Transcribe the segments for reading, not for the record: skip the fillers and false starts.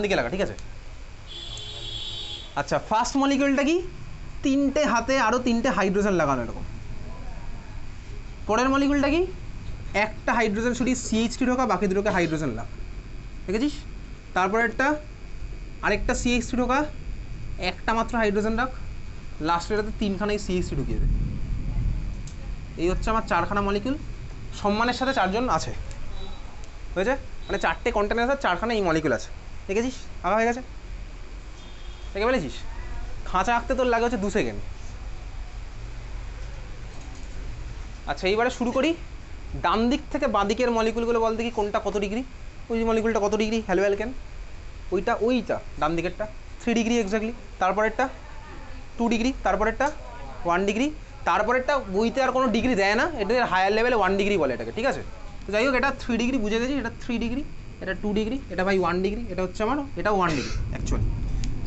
দিকে লাগা, ঠিক আছে? আচ্ছা, ফার্স্ট মলিকিউলটা কি? তিনটে হাতে আরও তিনটে হাইড্রোজেন লাগানো এরকম। পরের মলিকিউলটা কি? একটা হাইড্রোজেন শুধু CH3 ঢোকা, বাকি দুটোকে হাইড্রোজেন লাগ, দেখেছিস? তারপরেরটা আরেকটা CH3 ঢোকা, একটা মাত্র হাইড্রোজেন রাখ, লাস্টেরটাতে তিনখানাই CH3 ঢুকিয়ে দে। এই হচ্ছে আমার চারখানা মলিকিউল, সম্মানের সাথে চারজন আছে, হয়েছে? মানে চারটে কন্টেনার আছে, চারখানা এই মলিকিউল আছে, দেখেছিস? আঁকা হয়ে গেছে, দেখে ফেলেছিস? খাঁচা আঁকতে তোর লাগে হচ্ছে 2 সেকেন্ড। আচ্ছা, এইবারে শুরু করি ডান দিক থেকে বাঁ দিকের মলিকুলগুলো। বল দেখি কোনটা কত ডিগ্রি? ওই মলিকুলটা কত ডিগ্রি? হ্যালো অ্যালকেন, ওইটা ডান দিকেরটা 3 ডিগ্রি এক্স্যাক্টলি। তারপরেরটা 2 ডিগ্রি, তারপরেরটা 1 ডিগ্রি, তারপরেরটা বইতে আর কোনো ডিগ্রি দেয় না, এটা হায়ার লেভেলে 1 ডিগ্রি বলে এটাকে, ঠিক আছে? তো যাই হোক, এটা 3 ডিগ্রি বুঝে গেছি, এটা 3 ডিগ্রি, এটা 2 ডিগ্রি, এটা ভাই 1 ডিগ্রি, এটা হচ্ছে আমার, এটাও 1 ডিগ্রি অ্যাকচুয়ালি।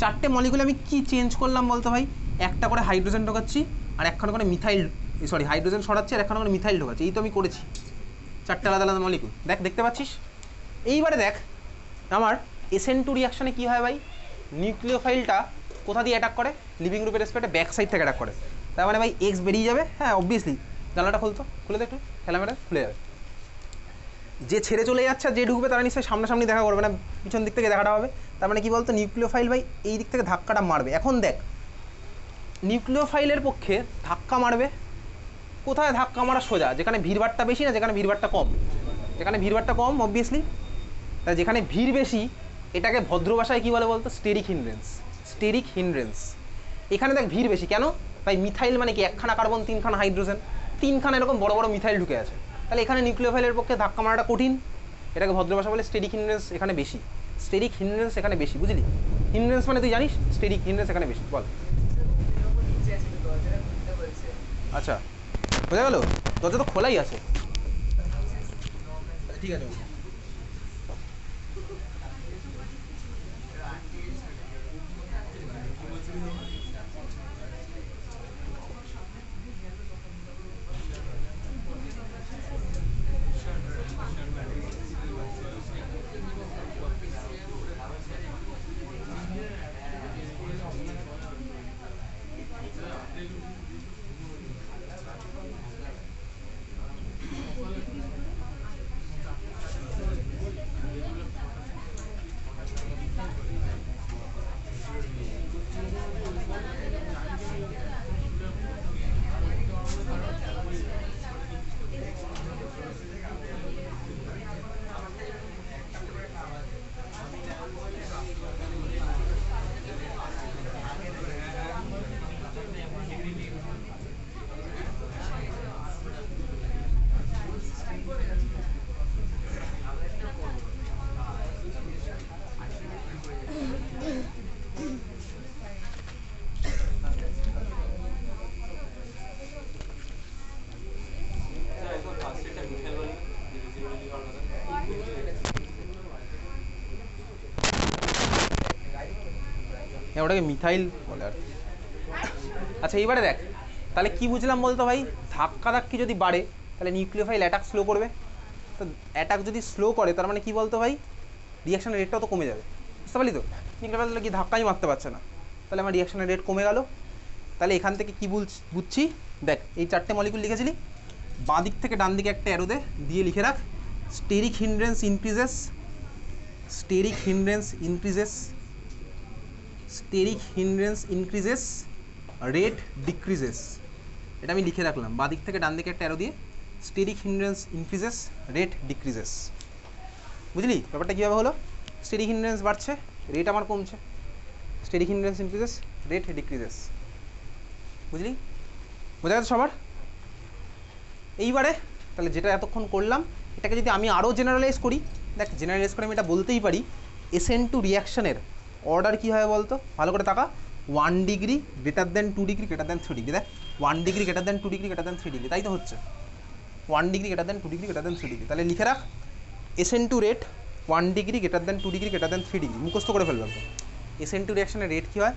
চারটে মলিকুল আমি কি চেঞ্জ করলাম বলতো ভাই? একটা করে হাইড্রোজেন ঢোকাচ্ছি, আর একখানা করে মিথাইল, সরি হাইড্রোজেন সরাচ্ছি, আর একখানা করে মিথাইল ঢোকাচ্ছি, এই তো আমি করেছি। চারটে আলাদা আলাদা মলিকুল, দেখ, দেখতে পাচ্ছিস? এইবারে দেখ আমার SN2 রিয়াকশানে কী হয় ভাই? নিউক্লিওফাইলটা কোথা দিয়ে অ্যাটাক করে? লিভিং গ্রুপের রেসপেক্টে ব্যাক সাইড থেকে অ্যাটাক করে। তার মানে ভাই এক্স বেরিয়ে যাবে। হ্যাঁ, অবভিয়াসলি। জানলাটা খুলতো, খুলে দে একটু, খেলামেটা খুলে যাবে। যে ছেড়ে চলে যাচ্ছে আর যে ঢুকবে তারা নিশ্চয়ই সামনাসামনি দেখা করবে না, পিছন দিক থেকে দেখাটা হবে। তার মানে কি বলতো? নিউক্লিওফাইল ভাই এই দিক থেকে ধাক্কাটা মারবে। এখন দেখ, নিউক্লিওফাইলের পক্ষে ধাক্কা মারবে কোথায়? ধাক্কা মারা সোজা, যেখানে ভিড়ভাড়টা বেশি না যেখানে ভিড়ভাড়টা কম? যেখানে ভিড়ভাড়টা কম অবভিয়াসলি। তাই যেখানে ভিড় বেশি এটাকে ভদ্র ভাষায় কী বলে বলতো? Steric hindrance. Steric hindrance. এখানে দেখ ভিড় বেশি কেন ভাই? মিথাইল মানে কি? একখানা কার্বন, তিনখানা হাইড্রোজেন, তিনখানা এরকম বড় বড় মিথাইল ঢুকে আছে। তাহলে এখানে নিউক্লিওফাইলের পক্ষে ধাক্কা মারাটা কঠিন, এটাকে ভদ্র ভাষা বলে স্টেরিক হিন্ড্রেন্স এখানে বেশি। স্টেরিক হিন্ড্রেন্স এখানে বেশি, বুঝলি? হিন্ড্রেন্স মানে তুই জানিস, স্টেরিক হিন্ড্রেন্স এখানে বেশি। বল। আচ্ছা, বোঝা গেল? দরজা তো খোলাই আছে। ঠিক আছে। হ্যাঁ, ওটাকে মিথাইল বলে আর। আচ্ছা, এইবারে দেখ তাহলে কি বুঝলাম বলতো ভাই? ধাক্কা ধাক্কি যদি বাড়ে তাহলে নিউক্লিওফাইল অ্যাটাক স্লো করবে। তো অ্যাটাক যদি স্লো করে তার মানে কি বলতো ভাই? রিয়াকশনের রেটটাও তো কমে যাবে, বুঝতে পারলি তো? নিউক্লিওফাইল তাহলে কি ধাক্কাই মারতে পারছে না, তাহলে আমার রিয়াকশনের রেট কমে গেল। তাহলে এখান থেকে কী বুঝছি? দেখ, এই চারটে মলিকুল লিখেছিলি, বাঁ দিক থেকে ডান দিকে একটা অ্যারো দিয়ে লিখে রাখ, steric hindrance increases, steric hindrance increases, steric hindrance increases, rate decreases. এটা আমি লিখে রাখলাম, বাঁ দিক থেকে ডান দিকে একটা অ্যারো দিয়ে, steric hindrance increases, rate decreases. বুঝলি ব্যাপারটা কীভাবে হলো? স্টেরিক হিন্ড্রেন্স বাড়ছে, রেট আমার কমছে। Steric hindrance increases, rate decreases. বুঝলি? বোঝা গেছে সবার? এইবারে তাহলে যেটা এতক্ষণ করলাম এটাকে যদি আমি আরও জেনারেলাইজ করি, দেখ জেনারেলাইজ করে আমি এটা বলতেই পারি, SN2 রিয়াকশানের অর্ডার কী হয় বলতো? ভালো করে তাকা। 1 degree greater than 2 degree greater than 3 degree. দেখ 1 degree greater than 2 degree greater than 3 degree, তাই তো হচ্ছে 1 degree greater than 2 degree greater than 3 degree. তাহলে লিখে রাখ SN2 rate 1 degree greater than 2 degree greater than 3 degree. মুখস্থ করে ফেলবে একদম। SN2 রিয়াকশানের রেট কী হয়?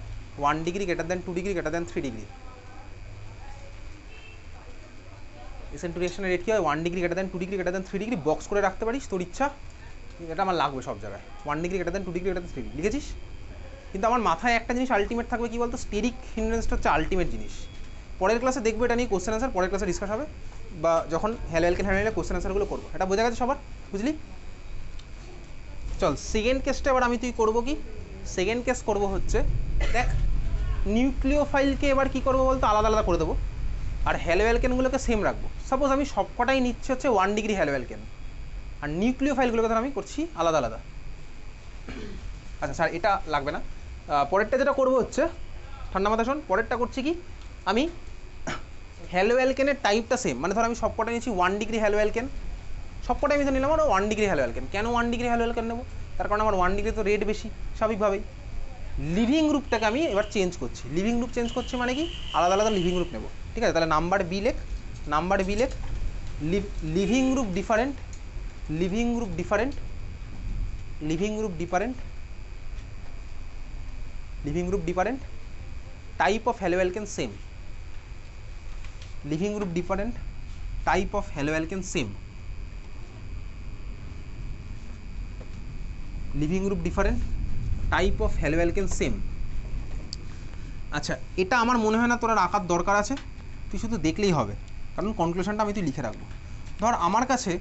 1 degree greater than 2 degree greater than 3 degree. SN2 রিয়াকশনের রেট কী হয়? 1 degree greater than 2 degree greater than 3 degree. Box করে রাখতে পারিস তোর ইচ্ছা, এটা আমার লাগবে সব জায়গায়, 1 degree greater than 2 degree greater than 3 degree, লিখেছিস? কিন্তু আমার মাথায় একটা জিনিস আলটিমেট থাকবে, কি বলতো, স্টেরিক হিন্ড্রেন্সটা হচ্ছে আলটিমেট জিনিস। পরের ক্লাসে দেখবো এটা নিয়ে কোশ্চেন আনসার, পরের ক্লাসে ডিসকাস হবে, বা যখন haloalkane haloalkane question আনসারগুলো করবো। এটা বোঝা গেছে সবার, বুঝলি? চল সেকেন্ড কেসটা এবার তুই করবো কি, সেকেন্ড কেস করবো হচ্ছে, দেখ নিউক্লিওফাইলকে এবার কী করবো বলতো, আলাদা আলাদা করে দেবো, আর হ্যালো অ্যালকেনগুলোকে সেম রাখবো। সাপোজ আমি সবকটাই নিচ্ছি হচ্ছে 1 ডিগ্রি হ্যালো অ্যালকেন, আর নিউক্লিওফাইলগুলোকে ধর আমি করছি আলাদা আলাদা। আচ্ছা স্যার এটা লাগবে না। পরেরটা যেটা করবো হচ্ছে, ঠান্ডা মাথা শোন, পরেরটা করছি কি, আমি হ্যালো অ্যালকেনের টাইপটা সেম, মানে ধর আমি সবকটা নিয়েছি 1 ডিগ্রি হ্যালো অ্যালকেন, সবকটাই আমি তো নিলাম আর 1 ডিগ্রি হ্যালো অ্যালকেন। কেন 1 ডিগ্রি হ্যালো অ্যালকেন নেবো? তার কারণ আমার 1 ডিগ্রি তো রেট বেশি স্বাভাবিকভাবেই। লিভিং গ্রুপটাকে আমি এবার চেঞ্জ করছি, লিভিং গ্রুপ চেঞ্জ করছি মানে কি, আলাদা আলাদা লিভিং গ্রুপ নেবো, ঠিক আছে? তাহলে নাম্বার বি লেখ, নাম্বার বি লেখ, leaving group different, leaving group different, leaving group different, leaving group different, type of hello alkane same, living group different, type of hello alkane same, living group different, type of hello alkane same. আচ্ছা এটা আমার মনে হয় না তোর রাখার দরকার আছে, তুই শুধু দেখলেই হবে, কারণ কনক্লুশনটা আমি তুই লিখে রাখবো। ধর আমার কাছে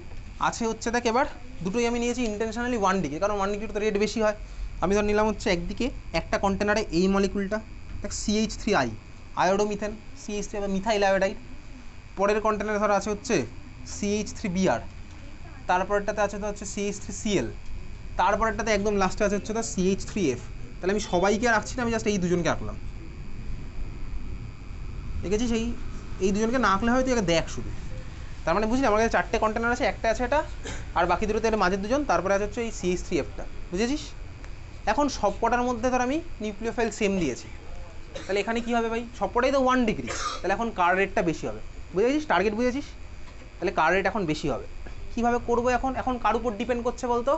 আছে হচ্ছে, দেখ এবার দুটোই আমি নিয়েছি ইন্টেনশনালি 1 ডিগ্রি, কারণ 1 ডিগ্রি তো রেট বেশি হয়। আমি ধর নিলাম হচ্ছে একদিকে একটা কন্টেনারে এই মলিকুলটা, দেখ CH3I আয়োডোমিথেন, CH3 বা মিথাইল আয়োডাইড। পরের কন্টেনারে ধর আছে হচ্ছে CH3Br, তারপরেরটাতে আছে তো হচ্ছে CH3Cl, তারপরেরটাতে একদম লাস্টে আছে হচ্ছে তো CH3F। তাহলে আমি সবাইকে রাখছি না, আমি জাস্ট এই দুজনকে রাখলাম, দেখেছিস? এই দুজনকে না আঁকলে হয়, তুই একে দেখ শুধু। তার মানে বুঝলি আমার কাছে 4টে কন্টেনার আছে, একটা আছে এটা, আর বাকি দুটোতে এটা মাঝের দুজন, তারপরে আছে হচ্ছে এই CH3Fটা, বুঝেছিস? এখন সব কটার মধ্যে ধর আমি নিউক্লিওফাইল সেম দিয়েছি, তাহলে এখানে কী হবে ভাই, সবকটাই তো 1 ডিগ্রি, তাহলে এখন কার রেটটা বেশি হবে, বুঝেছিস? টার্গেট বুঝেছিস? তাহলে কার রেট এখন বেশি হবে। কীভাবে করবো এখন, এখন কার উপর ডিপেন্ড করছে বলতো?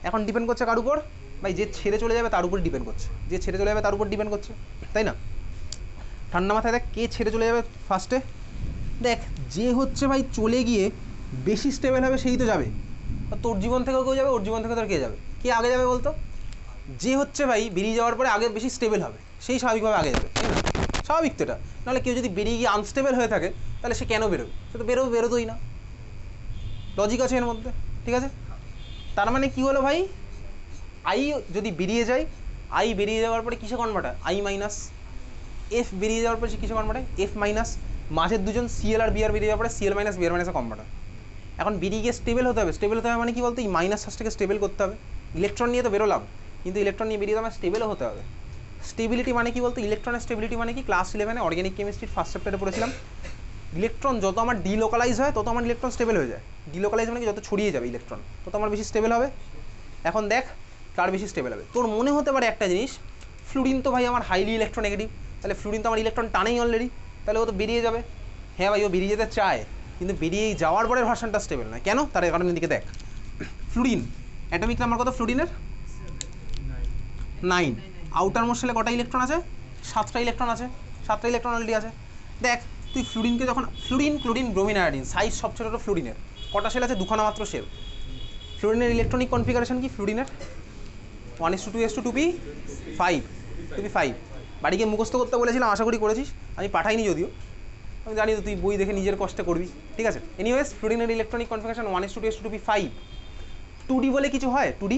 এখন ডিপেন্ড করছে কার উপর ভাই, যে ছেড়ে চলে যাবে তার উপর ডিপেন্ড করছে, যে ছেড়ে চলে যাবে তার উপর ডিপেন্ড করছে, তাই না? ঠান্ডা মাথায় দেখ, কে ছেড়ে চলে যাবে ফার্স্টে, দেখ যে হচ্ছে ভাই চলে গিয়ে বেশি স্টেবল হবে সেই তো যাবে, তোর জীবন থেকেও কেউ যাবে, ওর জীবন থেকে তোর কে যাবে, কে আগে যাবে বলতো? যে হচ্ছে ভাই বেরিয়ে যাওয়ার পরে আগে বেশি স্টেবল হবে সেই স্বাভাবিকভাবে আগে যাবে, তাই না? স্বাভাবিক তো এটা, নাহলে কেউ যদি বেরিয়ে গিয়ে আনস্টেবল হয়ে থাকে তাহলে সে কেন বেরোবে? সে তো বেরোতোই না, লজিক আছে এর মধ্যে, ঠিক আছে? তার মানে কি হলো ভাই, আই যদি বেরিয়ে যায়, আই বেরিয়ে যাওয়ার পরে কিসে কনভার্ট হয়, আই মাইনাস, এফ বেরিয়ে যাওয়ার পরে সে কিসে কনভার্ট হয়, এফ মাইনাস, মাঝের দুজন সিএল আর বিআর বেরিয়ে যাওয়ার পরে সিএল মাইনাস বিআর মাইনাসে কনভার্ট হয়। এখন বেরিয়ে গিয়ে স্টেবল হতে হবে, স্টেবল হতে হবে মানে কি বলতো, এই মাইনাস চার্জটাকে স্টেবল করতে হবে। ইলেকট্রন নিয়ে তো বেরোলাম, কিন্তু ইলেকট্রন নিয়ে বেরিয়ে তো আমার স্টেবলও হতে হবে। স্টেবিলিটি মানে কি বলতো, ইলেকট্রনের স্টেবিলিটি মানে কি, ক্লাস 11-এ অর্গ্যানিক কেমিস্ট্রির ফার্স্ট চ্যাপ্টারে পড়েছিলাম। ইলেকট্রন যত আমার ডিলোকালাইজ হয় তত আমার ইলেকট্রন স্টেবল হয়ে যায়। ডিলোকালাইজ মানে কি, যত ছড়িয়ে যাবে ইলেকট্রন তত আমার বেশি স্টেবল হবে। এখন দেখ কার বেশি স্টেবল হবে। তোর মনে হতে পারে একটা জিনিস, ফ্লুরিন তো ভাই আমার হাইলি ইলেকট্রোনেগেটিভ, তাহলে ফ্লুরিন তো আমার ইলেকট্রন টানেই অলরেডি, তাহলে ও তো বেরিয়ে যাবে। হ্যাঁ ভাই ও বেরিয়ে যেতে চায়, কিন্তু বেরিয়ে যাওয়ার পরে ভার্সনটা স্টেবল নয়। কেন? তার কারণ এদিকে দেখ, ফ্লুরিন অ্যাটমিক নাম্বার কত ফ্লুরিনের, 9। আউটার মোস্ট শেলে কটা ইলেকট্রন আছে, 7টা ইলেকট্রন আছে, 7টা ইলেকট্রন অলরেডি আছে। দেখ তুই ফ্লুরিনকে যখন, fluorine chlorine bromine iodine size সবচেয়ে ছোটো ফ্লুরিনের, কটা শেল আছে, 2খানা মাত্র শেল। ফ্লুরিনের ইলেকট্রনিক কনফিগারেশন কি ফ্লুরিনের, 1:2:2p5, 2p5। বাড়িকে মুখস্থ করতে বলেছিলাম, আশা করি করেছিস, আমি পাঠাইনি যদিও, আমি জানি তো তুই বই দেখে নিজের কষ্টে করবি, ঠিক আছে? Anyways ফ্লুরিনের electronic configuration 1:2:2p5। 2D বলে কিছু হয়, 2D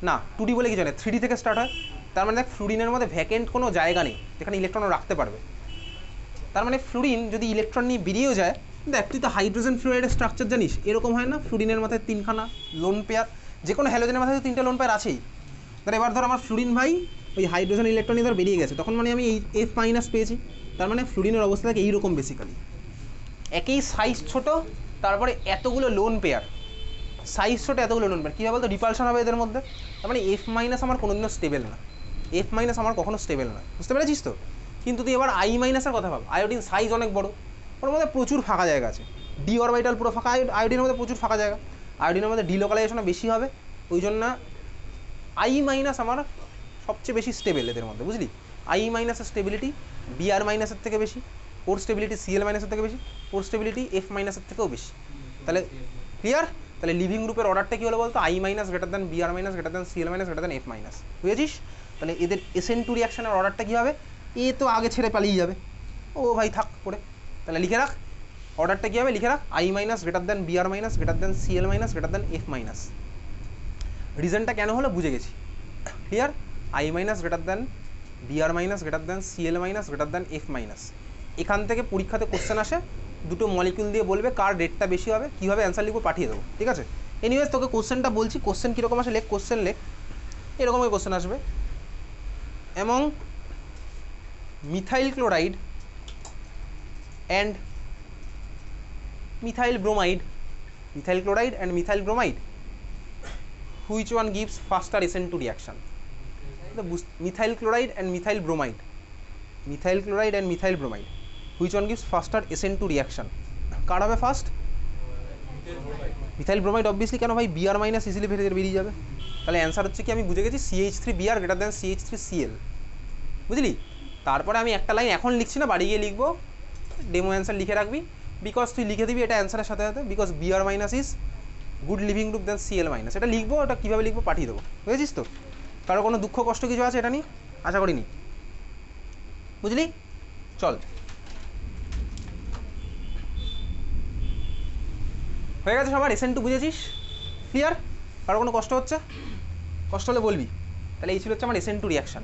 না, 2D বলে কিছু হয়, 3D থেকে স্টার্ট হয়। তার মানে দেখ ফ্লুরিনের মধ্যে ভ্যাকেন্ট কোনো জায়গা নেই যেখানে ইলেকট্রনও রাখতে পারবে। তার মানে ফ্লুরিন যদি ইলেকট্রন নিয়ে বেরিয়েও যায়, দেখ তুই তো হাইড্রোজেন ফ্লুরাইডের স্ট্রাকচার জানিস, এরকম হয় না, ফ্লুরিনের মাথায় 3খানা লোন পেয়ার, যে কোনো হ্যালোজেনের মাথায় 3টে লোন পেয়ার আছেই। ধর এবার ধর আমার ফ্লুরিন ভাই ওই হাইড্রোজেন ইলেকট্রন নিয়ে ধর বেরিয়ে গেছে, তখন মানে আমি এই F মাইনাস পেয়েছি। তার মানে ফ্লুরিনের অবস্থা থাকে এইরকম বেসিক্যালি, একই সাইজ ছোট, তারপরে এতগুলো লোন পেয়ার, সাইজ ছোট এতগুলো লোন পেয়ার, কী হবে বলতো, রিপালশন হবে এদের মধ্যে। তার মানে F মাইনাস আমার কোনোদিনও স্টেবল না, F মাইনাস আমার কখনো স্টেবল না, বুঝতে পেরেছিস তো? কিন্তু তুই এবার I মাইনাসের কথা ভাব, আয়োডিন সাইজ অনেক বড়, ওর মধ্যে প্রচুর ফাঁকা জায়গা আছে, ডি অরবিটাল পুরো ফাঁকা, আয়োডিনের মধ্যে প্রচুর ফাঁকা জায়গা, আয়োডিনের মধ্যে ডিলোকালাইজেশনও বেশি হবে, ওই জন্য I মাইনাস আমার সবচেয়ে বেশি স্টেবল এদের মধ্যে, বুঝলি? I মাইনাসের স্টেবিলিটি বিআর মাইনাসের থেকে বেশি, ওর স্টেবিলিটি সিএল মাইনাসের থেকে বেশি, ওর স্টেবিলিটি F মাইনাসের থেকেও বেশি। তাহলে ক্লিয়ার? তাহলে লিভিং গ্রুপের অর্ডারটা কী হলো বলতো, I minus greater than BR minus greater than CL minus greater than F minus, বুঝেছিস? তাহলে এদের SN2 রিয়াকশনের অর্ডারটা কী হবে, এ তো আগে ছেড়ে পালিয়ে যাবে, ও ভাই থাক করে, তাহলে লিখে রাখ অর্ডারটা কী হবে, লিখে রাখ I minus greater than BR minus greater than CL minus greater than F minus. রিজনটা কেন হলো বুঝে গেছি, clear? I minus greater than BR minus greater than CL minus greater than F minus. এখান থেকে পরীক্ষাতে কোশ্চেন আসে, দুটো মলিকিউল দিয়ে বলবে কার রেটটা বেশি হবে, কীভাবে অ্যান্সার লিখবো পাঠিয়ে দেবো, ঠিক আছে? এনিওয়েজ তোকে কোশ্চেনটা বলছি, কোশ্চেন কীরকম আসে লেখ, কোশ্চেন লেখ, এরকমই কোশ্চেন আসবে। এবং methyl chloride and methyl bromide, methyl chloride and methyl bromide, which one gives faster SN2 reaction? Methyl chloride and methyl bromide, methyl chloride and methyl bromide, which one gives faster SN2 reaction? কার হবে first? Methyl bromide obviously, কেন ভাই BR minus easily বেরিয়ে যাবে, তাহলে answer হচ্ছে কি আমি বুঝে গেছি CH3Br গ্রেটার দ্যান CH3Cl, বুঝলি? তারপরে আমি একটা লাইন এখন লিখছি না, বাড়ি গিয়ে লিখবো, ডেমো অ্যান্সার লিখে রাখবি, বিকজ তুই লিখে দিবি এটা অ্যান্সারের সাথে সাথে, because Br minus is good leaving group than CL minus, এটা লিখবো, এটা কীভাবে লিখবো পাঠিয়ে দেবো, বুঝেছিস তো? কারো কোনো দুঃখ কষ্ট কিছু আছে এটা নিয়ে? আশা করিনি, বুঝলি? চল হয়ে গেছে সবার, SN2 বুঝেছিস? ক্লিয়ার? কারো কোনো কষ্ট হচ্ছে? কষ্ট হলে বলবি। তাহলে এই ছিল হচ্ছে আমার SN2 রিয়াকশান।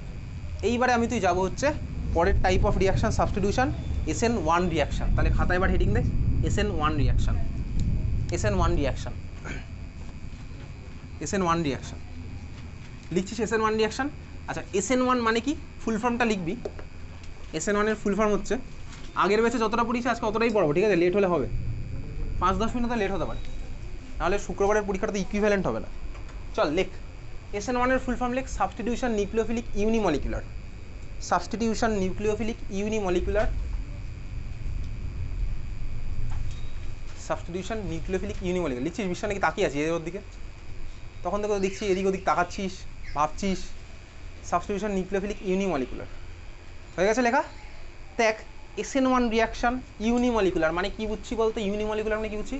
এইবারে আমি তুই যাবো হচ্ছে পরের type of reaction, substitution, SN1 reaction. তাহলে খাতায় এবার হেডিং দে, SN1 reaction, SN1 reaction, SN1 reaction লিখছিস, SN1 রিয়াকশান। আচ্ছা SN1 মানে কি, ফুল ফর্মটা লিখবি। SN1 এর ফুল ফর্ম হচ্ছে, আগের ব্যাচে যতটা পড়িয়েছি আজকে অতটাই পড়াবো, ঠিক আছে? লেট হলে হবে, 5-10 মিনিট লেট হতে পারে, নাহলে শুক্রবারের পরীক্ষাটা তো ইকুইভ্যালেন্ট হবে না। চল লেখ, SN1 এর ফুল ফর্ম লেখ, substitution nucleophilic unimolecular, substitution nucleophilic unimolecular, substitution nucleophilic unimolecular. লিখছিস, বিশ্ব নাকি তাকিয়ে আছি এর ওর দিকে, তখন থেকে দেখছি এদিক ওদিক তাকাচ্ছিস, ভাবছিস। সাবস্টিটিউশন নিউক্লিওফিলিক ইউনিমলিকুলার হয়ে গেছে লেখা। দেখ SN1 রিয়াকশান ইউনিমলিকুলার মানে কি বুঝছি বলতো, ইউনিমলিকুলার মানে কি বুঝছি,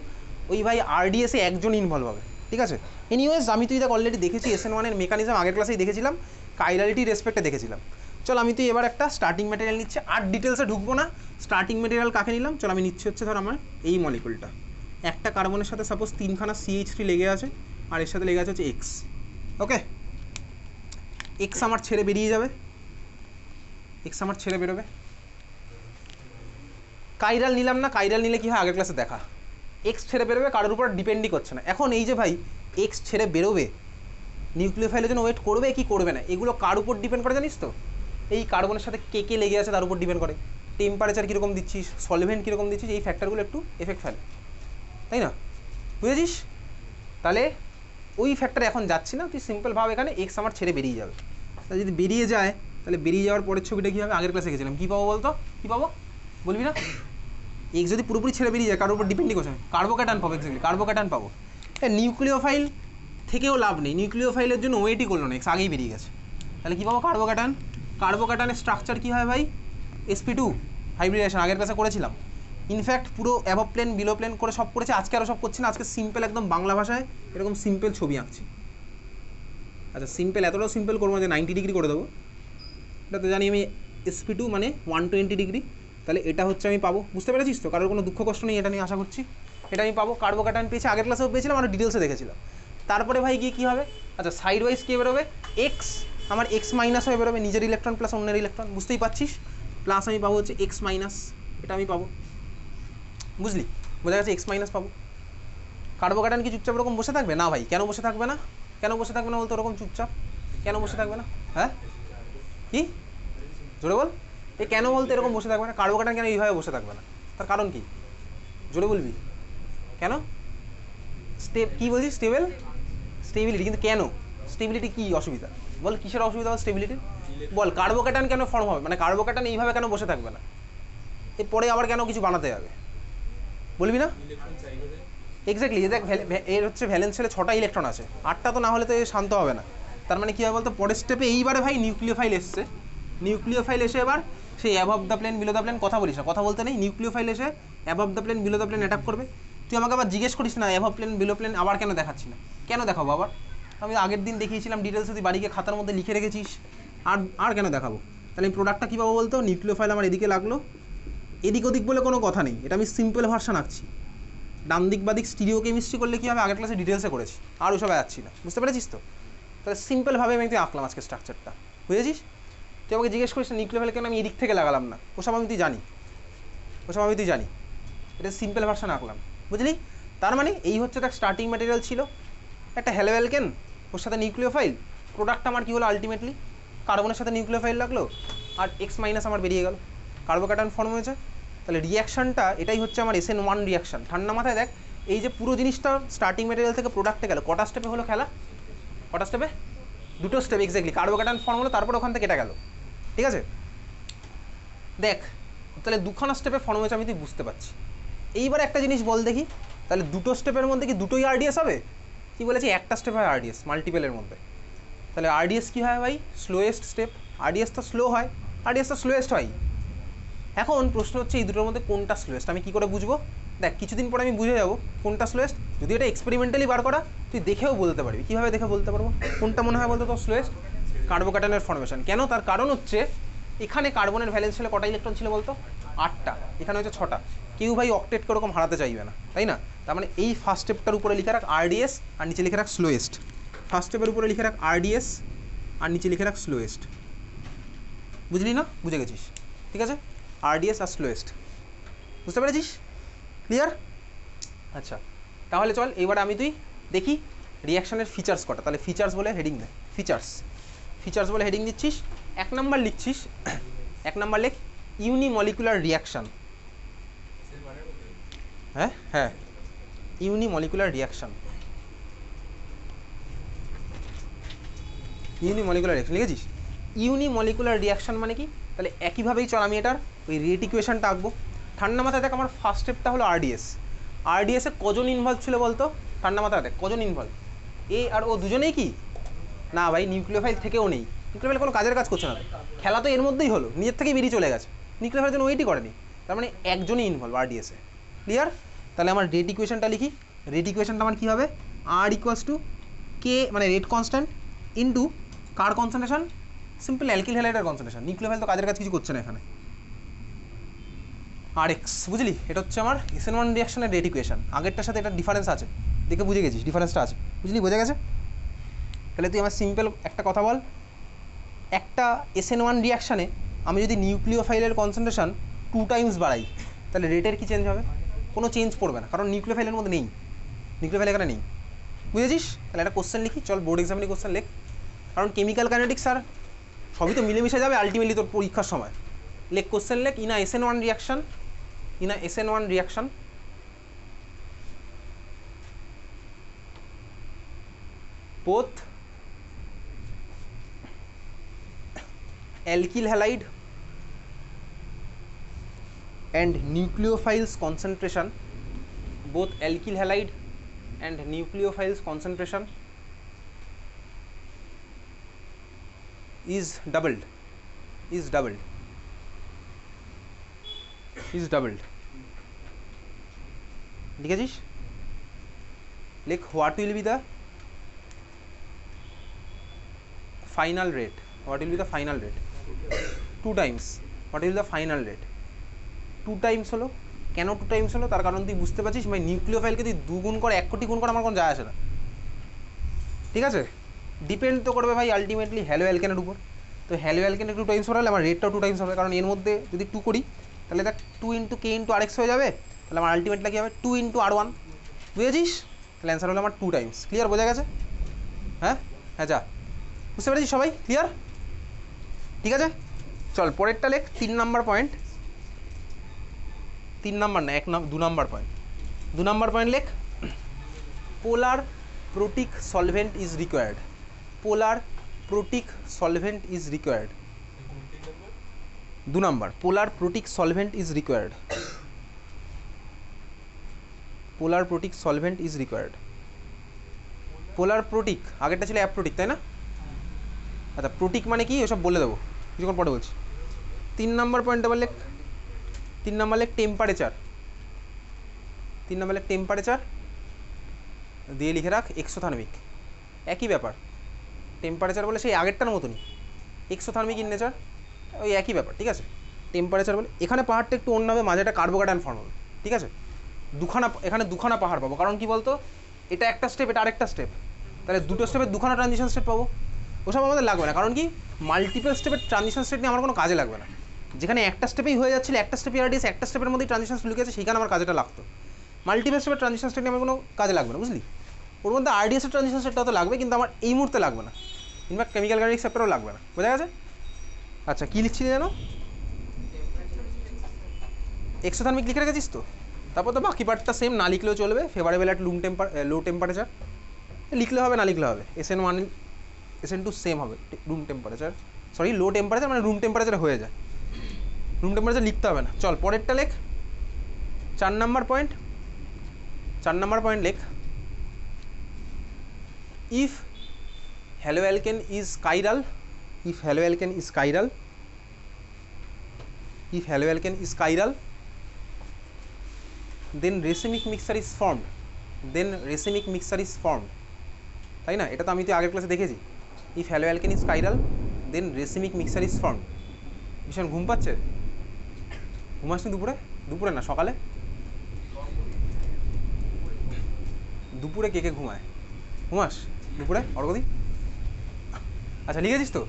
ওই ভাই RDS এ একজন ইনভলভ হবে, ঠিক আছে? এনিওয়েজ আমি তুই দেখ অলরেডি দেখেছি SN1 এর মেকানিজম, আগের ক্লাসেই দেখেছিলাম, কাইরালিটি রেসপেক্টে দেখেছিলাম। চল আমি তুই এবার একটা স্টার্টিং ম্যাটেরিয়াল নিচ্ছে, আর ডিটেলসে ঢুকবো না। স্টার্টিং ম্যাটেরিয়াল কাকে নিলাম, চল আমি নিচ্ছি হচ্ছে ধর আমার এই মলিকুলটা, একটা কার্বনের সাথে সাপোজ 3খানা CH3 লেগে আছে, আর এর সাথে লেগে আছে হচ্ছে X, ওকে? X আমার ছেড়ে বেরিয়ে যাবে, X আমার ছেড়ে বেরোবে। কাইরাল নিলাম না, কাইরাল নিলে কি হয় আগের ক্লাসে দেখা, X ছেড়ে বেরোবে, কারোর উপর ডিপেন্ডই করছে না। এখন এই যে ভাই X ছেড়ে বেরোবে, নিউক্লিওফাইলের জন্য ওয়েট করবে কি করবে না, এগুলো কার উপর ডিপেন্ড করে জানিস তো? এই কার্বনের সাথে কে কে লেগে আছে তার উপর ডিপেন্ড করে। টেম্পারেচার কীরকম দিচ্ছিস, সলভেন্ট কীরকম দিচ্ছিস, এই ফ্যাক্টরগুলো একটু এফেক্ট ফেলে, তাই না? বুঝেছিস? তাহলে ওই ফ্যাক্টরে এখন যাচ্ছি না, তুই সিম্পল ভাব এখানে X আমার ছেড়ে বেরিয়ে যাবে। তাহলে যদি বেরিয়ে যায়, তাহলে বেরিয়ে যাওয়ার পরের ছবিটা কী হবে, আগের ক্লাসে গেছিলাম, কী পাবো বলতো, কী পাবো বলবি না? X যদি পুরোপুরি ছেড়ে বেরিয়ে যায়, কারোর উপর ডিপেন্ডই করছে, কার্বোক্যাটায়ন পাবো, এক্স্যাক্টলি কার্বোক্যাটায়ন পাবো। নিউক্লিওফাইল থেকেও লাভ নেই, নিউক্লিওফাইলের জন্য ওয়েটই করলো না, X আগেই বেরিয়ে গেছে। তাহলে কী পাবো, কার্বোক্যাটায়ন। কার্বোক্যাটায়নের স্ট্রাকচার কী হয় ভাই, sp2 হাইব্রিডেশন, আগের ক্লাসে করেছিলাম। ইনফ্যাক্ট পুরো অ্যাবভ প্লেন বিলো প্লেন করে সব করেছি, আজকে আরও সব করছি না, আজকে সিম্পল একদম বাংলা ভাষায় এরকম সিম্পল ছবি আঁকছি। আচ্ছা সিম্পল, এতটাও সিম্পল করবো যে 90 ডিগ্রি করে দেবো, এটা তো জানি আমি, sp2 মানে 120 ডিগ্রি, তাহলে এটা হচ্ছে আমি পাবো, বুঝতে পেরেছিস তো? কারোর কোনো দুঃখ কষ্ট নেই এটা নিয়ে, আশা করছি। এটা আমি পাবো, কার্বোক্যাটায়ন পেয়েছি, আগের ক্লাসেও পেয়েছিলাম, আর ডিটেলসে দেখেছিলাম। তারপরে ভাই গিয়ে কী হবে, আচ্ছা সাইড ওয়াইজ কে বেরোবে, X আমার X মাইনাস হয়ে বেরোবে, নিজের ইলেকট্রন প্লাস অন্যের ইলেকট্রন, বুঝতেই পারছিস? প্লাস আমি পাবো হচ্ছে X মাইনাস, এটা আমি পাবো, বুঝলি? বোঝা গেছে, X মাইনাস পাবো। কার্বোক্যাটায়ন কি চুপচাপ ওরকম বসে থাকবে না ভাই? কেন বসে থাকবে না, কেন বসে থাকবে না বলতো ওরকম চুপচাপ, কেন বসে থাকবে না? হ্যাঁ কি জোরে বল, এ কেন বলতে এরকম বসে থাকবে না? কার্বোক্যাটায়ন কেন এইভাবে বসে থাকবে না, তার কারণ কি জোরে বলবি? কেন কী বলছিস, স্টেবল, স্টেবিলিটি, কিন্তু কেন স্টেবিলিটি কী অসুবিধা বল, কিসের অসুবিধা বল স্টেবিলিটির? বল কার্বোক্যাটায়ন কেন ফর্ম হবে, মানে কার্বোক্যাটায়ন এইভাবে কেন বসে থাকবে না, এরপরে আবার কেন কিছু বানাতে যাবে, বলবি না? এক্স্যাক্টলি, দেখ এর হচ্ছে ভ্যালেন্স শেলে 6টা ইলেকট্রন আছে, 8টা তো না হলে তো শান্ত হবে না। তার মানে কী হবে বলতো, পরের স্টেপে এইবারে ভাই নিউক্লিওফাইল এসছে, নিউক্লিওফাইল এসে এবার সেই above the plane below the plane, কথা বলিস না, কথা বলতে নেই, নিউক্লিওফাইল এসে above the plane below the plane attack করবে। তুই আমাকে আবার জিজ্ঞেস করিস না অ্যাবভ প্লেন বিলো প্লেন আবার কেন দেখাচ্ছি না, কেন দেখাবো আবার? আমি আগের দিন দেখিয়েছিলাম ডিটেলসে, তুই বাড়িকে খাতার মধ্যে লিখে রেখেছিস, আর কেন দেখাবো? তাহলে এই প্রোডাক্টটা কী পাবো বলতো? নিউক্লিওফাইল আমার এদিকে লাগলো, এদিক ওদিক বলে কোনো কথা নেই, এটা আমি সিম্পল ভার্সান আঁকছি। ডান দিক বাদিক স্টিরিও কেমিস্ট্রি করলে কী হবে আগের ক্লাসে ডিটেলসে করেছি, আর ওসব যাচ্ছি না, বুঝতে পেরেছিস তো? তাহলে সিম্পলভাবে আমি তুই আঁকলাম আজকে স্ট্রাকচারটা, বুঝেছিস? তুই আমাকে জিজ্ঞেস করিস না নিউক্লিওফাইল কেন আমি এদিক থেকে লাগালাম না, ওসব আমি তুই জানি, এটা সিম্পল ভার্সান আঁকলাম, বুঝলি? তার মানে এই হচ্ছে তার স্টার্টিং ম্যাটেরিয়াল ছিল একটা হ্যালোঅ্যালকেন, ওর সাথে নিউক্লিওফাইল, প্রোডাক্ট আমার কী হলো আলটিমেটলি কার্বনের সাথে নিউক্লিওফাইল লাগলো, আর এক্স মাইনাস আমার বেরিয়ে গেল, কার্বোক্যাটায়ন ফর্ম হয়েছে। তাহলে রিয়াকশানটা এটাই হচ্ছে আমার SN1 রিয়াকশান। ঠান্ডা মাথায় দেখ, এই যে পুরো জিনিসটা স্টার্টিং ম্যাটেরিয়াল থেকে প্রোডাক্টে গেল, কটা স্টেপে হলো খেলা? কটা স্টেপে? দুটো স্টেপ এক্স্যাক্টলি। কার্বোক্যাটায়ন ফর্ম হলো, তারপর ওখান থেকে এটা গেল, ঠিক আছে? দেখ তাহলে দুখানা স্টেপে ফর্ম হয়েছে আমি তুই বুঝতে পারছি। এইবার একটা জিনিস বল দেখি, তাহলে দুটো স্টেপের মধ্যে কি দুটোই RDS হবে? কি বলেছি, একটা স্টেপ হয় RDS মাল্টিপেলের মধ্যে। তাহলে RDS কী হয় ভাই? Slowest step. RDS তো স্লো হয়, RDS তো স্লোয়েস্ট হয়। এখন প্রশ্ন হচ্ছে এই দুটোর মধ্যে কোনটা স্লোয়েস্ট আমি কী করে বুঝবো? দেখ কিছুদিন পরে আমি বুঝে যাবো কোনটা স্লোয়েস্ট। যদি এটা এক্সপেরিমেন্টালি বার করা, তুই দেখেও বলতে পারবি। কীভাবে দেখে বলতে পারবো কোনটা মনে হয় বলতো তোর স্লোয়েস্ট? কার্বোক্যাটায়নের ফর্মেশন। কেন? তার কারণ হচ্ছে এখানে কার্বনের ভ্যালেন্স ছিল কটা ইলেকট্রন ছিল বলতো? 8টা, এখানে হচ্ছে 6টা। কেউ ভাই অক্টেটকে ওরকম হারাতে চাইবে না, তাই না? তার মানে এই ফার্স্ট স্টেপটার উপরে লিখে রাখ RDS আর নিচে লিখে রাখ স্লোয়েস্ট। ফার্স্ট স্টেপের উপরে লিখে রাখ RDS আর নিচে লিখে রাখ স্লোয়েস্ট। বুঝলি না? বুঝে গেছিস, ঠিক আছে? RDS আর স্লোয়েস্ট, বুঝতে পেরেছিস? ক্লিয়ার? আচ্ছা তাহলে চল এবার আমি তুই দেখি রিয়াকশানের ফিচার্স কটা। তাহলে ফিচার্স বলে হেডিং দে, ফিচার্স বলে হেডিং দিচ্ছিস। 1 নাম্বার লিখছিস, 1 নাম্বার লেখ ইউনিমলিকুলার রিয়াকশান। হ্যাঁ ইউনিমলিকুলার রিয়াকশান, ইউনিমলিকুলার রিয়াকশান লিখেছিস? ইউনিমলিকুলার রিয়াকশান মানে কি? তাহলে একইভাবেই চল আমি এটার ওই রেট ইকুয়েশনটা আঁকবো। ঠান্ডা মাথায় দেখ, আমার ফার্স্ট স্টেপটা হলো RDS। RDS-এ কজন ইনভলভ ছিল বলতো? ঠান্ডা মাথায় দেখ কজন ইনভলভ, A আর O দুজনেই কি না ভাই? নিউক্লিওফাইল থেকেও নেই, নিউক্লিওফাইল কোনো কাজের কাজ করছে না, খেলা তো এর মধ্যেই হলো, নিজের থেকেই বেরিয়ে চলে গেছে, নিউক্লিওফাইল জন্য ওয়েটই করেনি। তার মানে একজনই ইনভলভ RDS-এ। ক্লিয়ার? তাহলে আমার রেট ইকুয়েশনটা লিখি। রেট ইকুয়েশনটা আমার কী হবে? R = K মানে রেট কনস্ট্যান্ট ইন্টু কার কনসেন্ট্রেশন? সিম্পল অ্যালকিল হ্যালাইডের কনসেন্ট্রেশন। নিউক্লিওফাইল তো কাজের কাজ কিছু করছে না এখানে, RX। বুঝলি? এটা হচ্ছে আমার SN1 রিয়াকশনের রেট ইকুয়েশন। আগেরটার সাথে এটা ডিফারেন্স আছে, দেখে বুঝে গেছিস ডিফারেন্সটা আছে, বুঝলি? বোঝা গেছে? তাহলে তুই আমার সিম্পল একটা কথা বল, একটা SN1 রিয়াকশানে আমি যদি নিউক্লিওফাইলের কনসেন্ট্রেশন 2 টাইমস বাড়াই, তাহলে রেটের কি চেঞ্জ হবে? কোনো চেঞ্জ পড়বে না, কারণ নিউক্লিওফাইলের মধ্যে নেই, নিউক্লিওফাইল এখানে নেই, বুঝেছিস? তাহলে একটা কোশ্চেন লিখি, চল বোর্ড এক্সামিনে কোশ্চেন লেখ, কারণ কেমিক্যাল কাইনেটিক্স আর সবই তো মিলেমিশে যাবে আলটিমেটলি তোর পরীক্ষার সময়। লেখ কোশ্চেন লেখ, in a SN1 reaction both alkyl halide and nucleophiles concentration is doubled লিখেছিস? লেখ what will be the final rate, 2 times, what will be the final rate? 2 Times হলো, কেন 2 টাইমস হলো? তার কারণ তুই বুঝতে পারছিস ভাই, নিউক্লিওফাইলকে তুই 2 গুণ কর 1 কোটি গুণ কর আমার কোনো যায় আসে না, ঠিক আছে? ডিপেন্ড তো করবে ভাই আলটিমেটলি হ্যালো অ্যালকেনের উপর। তো হ্যালো অ্যালকেনে 2 টাইমস হলে আমার রেটটাও 2 টাইমস হবে, কারণ এর মধ্যে যদি 2 করি তাহলে দেখ 2 × K × RX হয়ে যাবে, তাহলে আমার আলটিমেটলি কী হবে? 2 × R1, বুঝেছিস? তাহলে অ্যান্সার হলো আমার 2 টাইমস। ক্লিয়ার? বোঝা গেছে? হ্যাঁ যা, বুঝতে পেরেছিস সবাই? ক্লিয়ার? ঠিক আছে, চল পরেরটা লেখ। 3 নাম্বার পয়েন্ট, 3 নাম্বার না 2 নাম্বার পয়েন্ট, 2 নাম্বার পয়েন্ট লেখ, polar protic solvent is required. Polar protic solvent is required. 2 number, polar protic solvent is required. Polar protic solvent is required. Polar protic, আগেরটা ছিল অ্যাপ্রোটিক, তাই না? আচ্ছা প্রোটিক মানে কি ওসব বলে দেবো কিছুক্ষণ পরে বলছি। 3 নাম্বার পয়েন্ট আবার লেখ, 3 নাম্বার লেখ টেম্পারেচার। 3 নম্বরে টেম্পারেচার দিয়ে লিখে রাখ এক্সোথার্মিক, একই ব্যাপার। টেম্পারেচার বলে সেই আগেরটার মতনই, এক্সোথার্মিক ইন নেচার ওই একই ব্যাপার, ঠিক আছে। টেম্পারেচার বলে এখানে পাহাড়টা একটু অন্য হবে, মাঝে একটা কার্বোক্যাটায়ন ফর্ম হবে, ঠিক আছে। এখানে দুখানা পাহাড় পাবো, কারণ কি বলতো এটা একটা স্টেপ, এটা আরেকটা স্টেপ, তাহলে দুটো স্টেপের দুখানা ট্রানজিশন স্টেপ পাবো। ওসব আমাদের লাগবে না, কারণ কি মাল্টিপল স্টেপের ট্রানজিশন স্টেপ নিয়ে আমার কোনো কাজে লাগবে না। যেখানে একটা স্টেপেই হয়ে যাচ্ছিল, একটা স্টেপে আরডিএস, একটা স্টেপের মধ্যেই ট্রানজিশন লুকিয়ে আছে, সেখানে আমার কাজটা লাগতো। মাল্টিপল স্টেপের ট্রানজিশন স্টেপ নিয়ে আমার কোনো কাজে লাগবে না, বুঝলি। ওর মধ্যে আরডিএসের ট্রানজিশন স্টেপটা তো লাগবে, কিন্তু আমার এই মুহূর্তে লাগবে না, ইনফ্যাক্ট কেমিক্যাল গার্ডিক সেপ্টারও লাগবে না, বোঝা গেছে। আচ্ছা কী লিখছিলি জানো, এক্সোথার্মিক লিখে রেখেছিস তো, তারপর তো বাকি পার্টটা সেম, না লিখলেও চলবে। ফেভারেবল অ্যাট লো টেম্পারেচার লিখলে হবে, না লিখলে হবে। SN1 SN2 সেম হবে, রুম টেম্পারেচার, সরি লো টেম্পারেচার মানে রুম টেম্পারেচার হয়ে যায়, রুম টেম্পারেচার লিখতে হবে না। চল পরেরটা লেখ, 4 নম্বর পয়েন্ট লেখ, if haloalkane is chiral, if haloalkane is chiral, then racemic mixture is formed, তাই না? এটা তো আমি তো আগের ক্লাসে দেখেছি। if haloalkane is chiral, then racemic mixture is formed। ভীষণ ঘুম পাচ্ছে, ঘুমাস নি দুপুরে না সকালে? দুপুরে কে কে ঘুমাস দুপুরে অর্গদি? আচ্ছা লিখেছিস তো,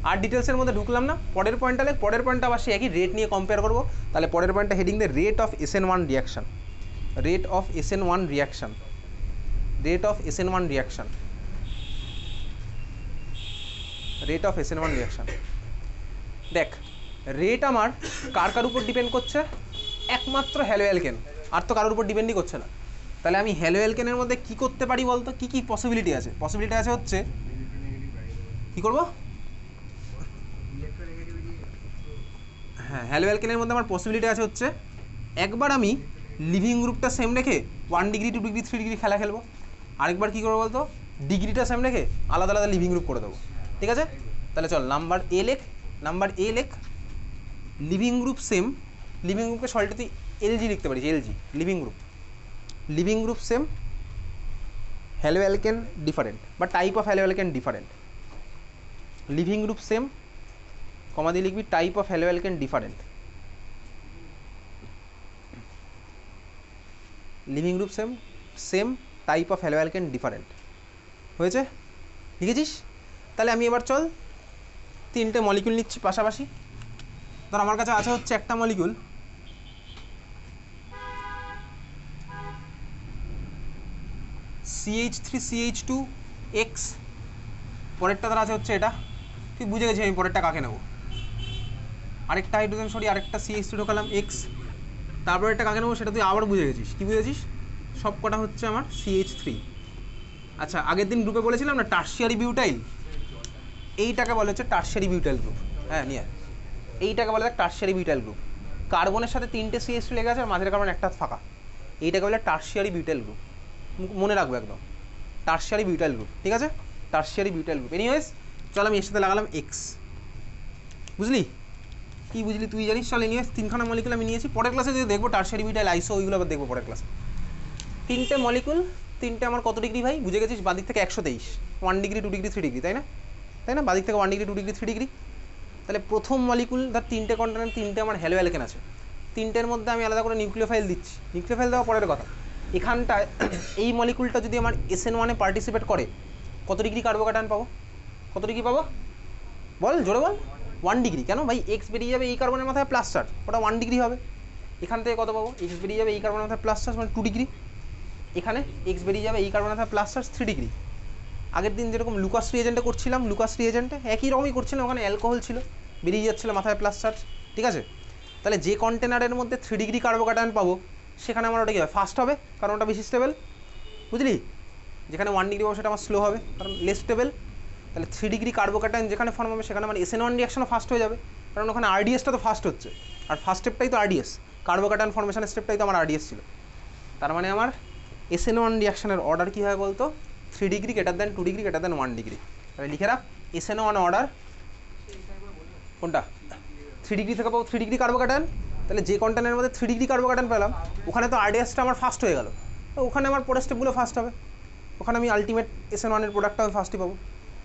আর ডিটেলসের মধ্যে ঢুকলাম না। পরের পয়েন্টটা লেখ, পরের পয়েন্টটা আবার সে একই রেট নিয়ে কম্পেয়ার করবো। তাহলে পরের পয়েন্টটা হেডিং দে রেট অফ SN1 রিয়াকশন, দেখ রেট আমার কার উপর ডিপেন্ড করছে, একমাত্র হ্যালোঅ্যালকেন, আর তো কারোর উপর ডিপেন্ডই করছে না। তাহলে আমি হ্যালোঅ্যালকেনের মধ্যে কি করতে পারি বলতো, কি পসিবিলিটি আছে? পসিবিলিটি আছে হচ্ছে কি করবো, হ্যাঁ হ্যালোঅ্যালকেনের মধ্যে আমার পসিবিলিটি আছে হচ্ছে একবার আমি লিভিং গ্রুপটা সেম রেখে 1 ডিগ্রি 2 ডিগ্রি 3 ডিগ্রি খেলা খেলবো, আরেকবার কী করবো বলতো ডিগ্রিটা সেম রেখে আলাদা আলাদা লিভিং গ্রুপ করে দেবো, ঠিক আছে। তাহলে চল নাম্বার এ লেখ লিভিং গ্রুপ সেম, লিভিং গ্রুপকে সল্টে তুই LG লিখতে পারিস, LG leaving group same, haloalkane different বা type of haloalkane different, leaving group same comma দিয়ে লিখবি type of haloalkane different, leaving group same type of haloalkane different, হয়েছে? লিখেছিস? তাহলে আমি এবার চল 3টে মলিকিউল নিচ্ছি পাশাপাশি। ধর আমার কাছে আছে হচ্ছে একটা মলিকিউল CH3CH2X, পরেরটা ধর আছে হচ্ছে এটা, তুই বুঝে গেছিস আমি পরেরটা কাকে নেবো। আরেকটা হাইড্রোজেন সরি আরেকটা CH3 ঢোকালাম X, তারপর একটা কাকে নেবো সেটা তুই আবার বুঝে গেছিস। কী বুঝেছিস? সব কটা হচ্ছে আমার CH3। আচ্ছা আগের দিন গ্রুপে বলেছিলাম না টার্সিয়ারি বিউটাইল, এইটাকে বলা হচ্ছে টার্সিয়ারি বিউটাইল গ্রুপ। হ্যাঁ নিয়ে এইটাকে বলা যায় টার্সিয়ারি বিউটাইল গ্রুপ। কার্বনের সাথে 3টে CH3 লেগে আছে আর মাঝের কার্বন একটা ফাঁকা, এইটাকে বলে টার্সিয়ারি বিউটাইল গ্রুপ। মনে রাখবো একদম, টার্সিয়ারি বিউটাইল গ্রুপ, ঠিক আছে, টার্সিয়ারি বিউটাইল গ্রুপ। এনিওয়েজ চল আমি এর সাথে লাগালাম X, বুঝলি? কী বুঝলি তুই জানিস। চল এনিওয়েজ 3খানা মলিকুল আমি নিয়েছি, পরের ক্লাসে যদি দেখবো টার্সিয়ারি বিউটাইল আইসো ওইগুলো আবার দেখবো পরের ক্লাসে। 3টে মলিকুল, 3টে আমার কত ডিগ্রি ভাই বুঝে গেছিস? বাদিক থেকে 123, 1 ডিগ্রি 2 ডিগ্রি 3 ডিগ্রি, তাই না? বাদিক থেকে 1 ডিগ্রি 2 ডিগ্রি 3 ডিগ্রি। তাহলে প্রথম মলিকুল ধর 3টে কন্টেনার, 3টে আমার হ্যালোঅ্যালকেন আছে, 3টের মধ্যে আমি আলাদা করে নিউক্লিওফাইল দিচ্ছি। নিউক্লিওফাইল দেওয়া পরের কথা, এখানটায় এই মলিকুলটা যদি আমার SN1 পার্টিসিপেট করে কত ডিগ্রি কার্বোক্যাটায়ন পাবো? কত ডিগ্রি পাবো বল, জোরে বল। 1 ডিগ্রি। কেন ভাই? X বেরিয়ে যাবে এই কার্বনের মাথায় প্লাস চার্জ, ওটা 1 ডিগ্রি হবে। এখান থেকে কত পাবো? X বেরিয়ে যাবে এই কার্বনের মাথায় প্লাস চার্জ মানে 2 ডিগ্রি। এখানে X বেরিয়ে যাবে এই কার্বনের মাথায় প্লাস চার্জ 3 ডিগ্রি। আগের দিন যেরকম লুকাস রিএজেন্টে করছিলাম, লুকাস রিএজেন্টে একই রকমই করছিলাম, ওখানে অ্যালকোহল ছিল, বেরিয়ে যাচ্ছিলো মাথায় প্লাস চার্জ, ঠিক আছে। তাহলে যে কন্টেনারের মধ্যে 3 ডিগ্রি কার্বোক্যাটায়ন পাবো সেখানে আমার ওটা কী হবে? ফাস্ট হবে, কারণ ওটা বেশি স্টেবল, বুঝলি। যেখানে 1 ডিগ্রি পাবো সেটা আমার স্লো হবে, কারণ লেস স্টেবল। তাহলে 3 ডিগ্রি কার্বোক্যাটায়ন যেখানে ফর্ম হবে সেখানে আমার SN1 রিয়াকশনও ফাস্ট হয়ে যাবে, কারণ ওখানে RDSটা তো ফাস্ট হচ্ছে, আর ফার্স্ট স্টেপটাই তো RDS, কার্বোক্যাটায়ন ফর্মেশনের স্টেপটাই তো আমার RDS ছিল। তার মানে আমার SN1 রিয়াকশনের অর্ডার কী হয় বলতো? 3 degree greater than 2 degree greater than 1 degree. তাহলে লিখে রাখ SN1 অর্ডার কোনটা? 3 ডিগ্রি থেকে পাবো 3 ডিগ্রি কার্বোক্যাটায়ন, তাহলে যে কন্টেনারের মধ্যে 3 ডিগ্রি কার্বোক্যাটায়ন পেলাম ওখানে তো আরডিএসটা আমার ফার্স্ট হয়ে গেল, তো ওখানে আমার পরের স্টেপগুলো ফার্স্ট হবে, ওখানে আমি আলটিমেট SN1 এর প্রোডাক্টটা আমি ফার্স্টই পাবো।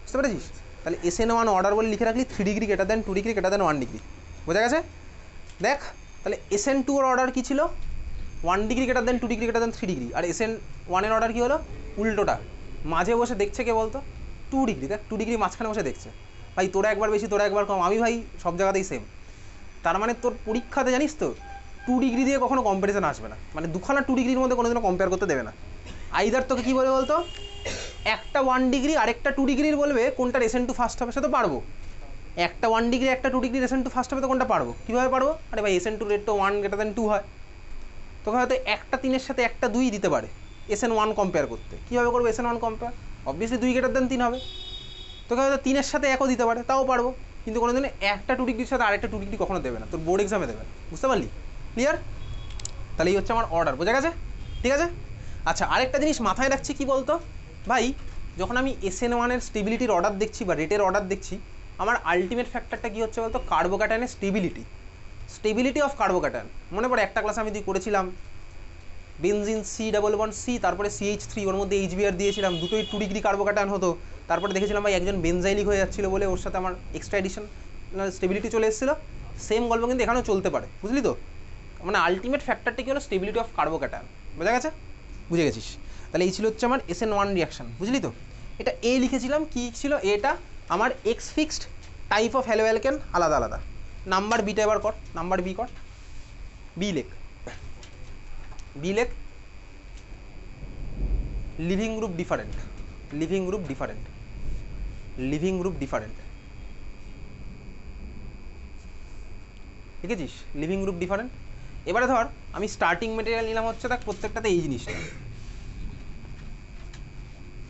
বুঝতে পেরেছিস? তাহলে SN1 অর্ডার বলে লিখে রাখলি 3 degree greater than 2 degree greater দেন 1 ডিগ্রি। বোঝা গেছে? দেখ তাহলে SN2 এর অর্ডার কী ছিল? 1 degree greater than 2 degree greater than 3 degree. আর SN1 এর অর্ডার কী হলো? উল্টোটা, মাঝে বসে দেখছে কে বলতো? 2 ডিগ্রি। দেখ 2 ডিগ্রি মাঝখানে বসে দেখছে। ভাই তোরা একবার বেশি তোরা একবার কম, আমি ভাই সব জায়গাতেই সেম। তার মানে তোর পরীক্ষাতে জানিস তো 2 ডিগ্রি দিয়ে কখনো কম্প্যারিজন আসবে না, মানে দুখানা 2 ডিগ্রির মধ্যে কোনোদিনও কম্পেয়ার করতে দেবে না। আইদার তোকে কী বলে বলতো, একটা 1 ডিগ্রি আরেকটা 2 ডিগ্রির বলবে কোনটার SN2 ফার্স্ট হবে, সে তো পারবো। একটা 1 ডিগ্রি একটা 2 ডিগ্রির SN2 ফার্স্ট হবে, তো কোনটা পারবো? কীভাবে পারবো? আরে ভাই SN2 রেট তো 1 গ্রেটার দেন 2 হয়, তোকে হয়তো একটা 3-এর সাথে একটা 2 দিতে পারে SN1 কম্পেয়ার করতে। কীভাবে করবো SN1 compare? Obviously 2 greater than 3 হবে। তোকে হয়তো 3-এর সাথে 1ও দিতে পারে, তাও পারবো। কিন্তু কোনো দিন একটা 2 ডিগ্রির সাথে আরেকটা 2 ডিগ্রি কখনো দেবে না, তোর বোর্ড এক্সামে দেবে। বুঝতে পারলি? ক্লিয়ার? তাহলে এই হচ্ছে আমার অর্ডার। বোঝা গেছে? ঠিক আছে। আচ্ছা, আরেকটা জিনিস মাথায় রাখছি, কি বলতো ভাই, যখন আমি SN1 এর স্টেবিলিটির অর্ডার দেখছি বা রেটের অর্ডার দেখছি, আমার আলটিমেট ফ্যাক্টরটা কী হচ্ছে বলতো? কার্বোক্যাটায়নের স্টেবিলিটি, স্টেবিলিটি অফ কার্বোক্যাটায়ন। মনে পড়ে একটা ক্লাসে আমি করেছিলাম বেনজিন C++C, তারপরে CH3, ওর মধ্যে HBr দিয়েছিলাম, দুটোই 2 ডিগ্রি কার্বোক্যাটায়ন হতো। তারপরে দেখেছিলাম ভাই একজন বেনজাইলিক হয়ে যাচ্ছিলো বলে ওর সাথে আমার এক্সট্রা এডিশন স্টেবিলিটি চলে এসেছিলো। সেম গল্প কিন্তু এখানেও চলতে পারে, বুঝলি তো? মানে আলটিমেট ফ্যাক্টরটা কি হলো? Stability of carbocation. বোঝা গেছে? বুঝে গেছিস? তাহলে এই ছিল হচ্ছে আমার SN1 রিয়াকশন, বুঝলি তো? এটা এ লিখেছিলাম, কি ছিল এটা? আমার X fixed type of haloalkane আলাদা আলাদা। নাম্বার বিটা এবার কর, নাম্বার বি কর, বি লেখ, বি লেখ। Leaving group different, leaving group different, leaving group different, লিখেছিস? Leaving group different. এবারে ধর আমি স্টার্টিং মেটেরিয়াল নিলাম হচ্ছে, দেখ প্রত্যেকটাতে এই জিনিসটা,